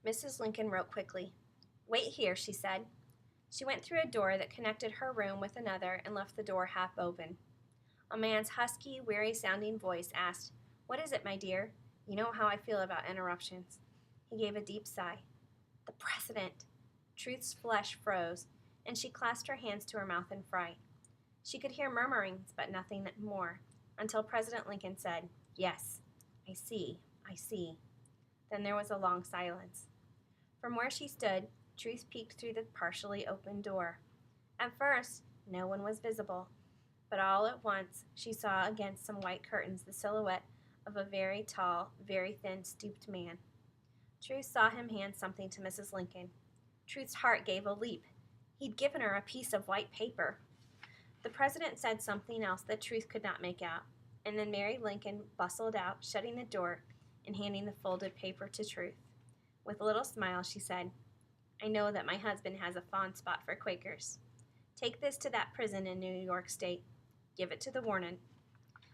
Mrs. Lincoln wrote quickly. "Wait here," she said. She went through a door that connected her room with another and left the door half open. A man's husky, weary-sounding voice asked, "What is it, my dear? You know how I feel about interruptions." He gave a deep sigh. "The President!" Truth's flesh froze, and she clasped her hands to her mouth in fright. She could hear murmurings, but nothing more, until President Lincoln said, "Yes, I see, I see." Then there was a long silence. From where she stood, Truth peeked through the partially open door. At first, no one was visible, but all at once she saw against some white curtains the silhouette of a very tall, very thin, stooped man. Truth saw him hand something to Mrs. Lincoln. Truth's heart gave a leap. He'd given her a piece of white paper. The president said something else that Truth could not make out, and then Mary Lincoln bustled out, shutting the door and handing the folded paper to Truth. With a little smile, she said, "I know that my husband has a fond spot for Quakers. Take this to that prison in New York State. Give it to the warden.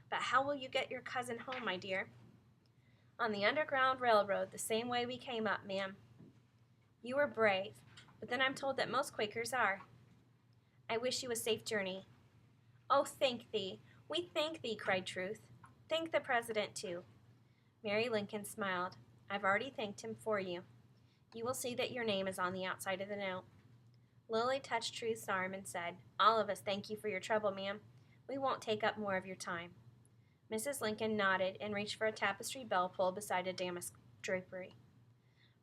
But how will you get your cousin home, my dear?" "On the Underground Railroad, the same way we came up, ma'am." "You are brave, but then I'm told that most Quakers are." "I wish you a safe journey." "Oh, thank thee! We thank thee!" cried Truth. "Thank the president, too." Mary Lincoln smiled. "I've already thanked him for you. You will see that your name is on the outside of the note." Lily touched Truth's arm and said, "All of us thank you for your trouble, ma'am. We won't take up more of your time." Mrs. Lincoln nodded and reached for a tapestry bell pull beside a damask drapery.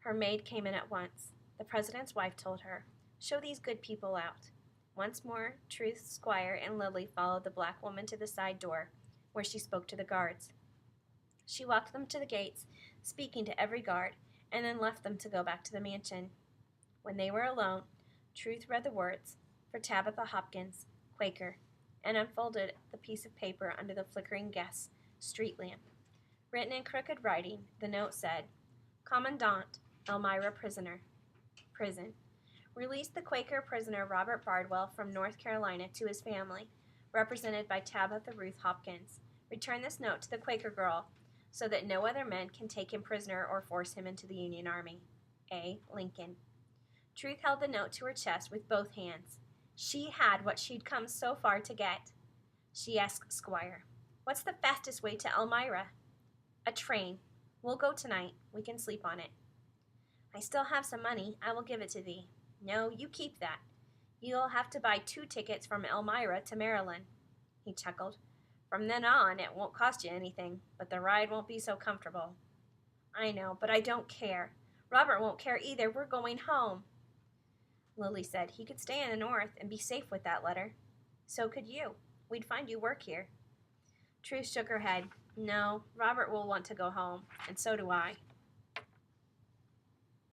Her maid came in at once. The president's wife told her, "Show these good people out." Once more, Truth, Squire, and Lily followed the black woman to the side door, where she spoke to the guards. She walked them to the gates, speaking to every guard, and then left them to go back to the mansion. When they were alone, Truth read the words, "For Tabitha Hopkins, Quaker," and unfolded the piece of paper under the flickering gas street lamp. Written in crooked writing, the note said, "Commandant, Elmira Prison. Release the Quaker prisoner Robert Bardwell from North Carolina to his family, represented by Tabitha Ruth Hopkins. Return this note to the Quaker girl, so that no other men can take him prisoner or force him into the Union Army. A. Lincoln." Truth held the note to her chest with both hands. She had what she'd come so far to get. She asked Squire, "What's the fastest way to Elmira?" "A train. We'll go tonight. We can sleep on it." "I still have some money. I will give it to thee." "No, you keep that. You'll have to buy 2 tickets from Elmira to Maryland." He chuckled. "From then on, it won't cost you anything, but the ride won't be so comfortable." "I know, but I don't care. Robert won't care either. We're going home." Lily said he could stay in the North and be safe with that letter. "So could you. We'd find you work here." Truth shook her head. "No, Robert will want to go home, and so do I."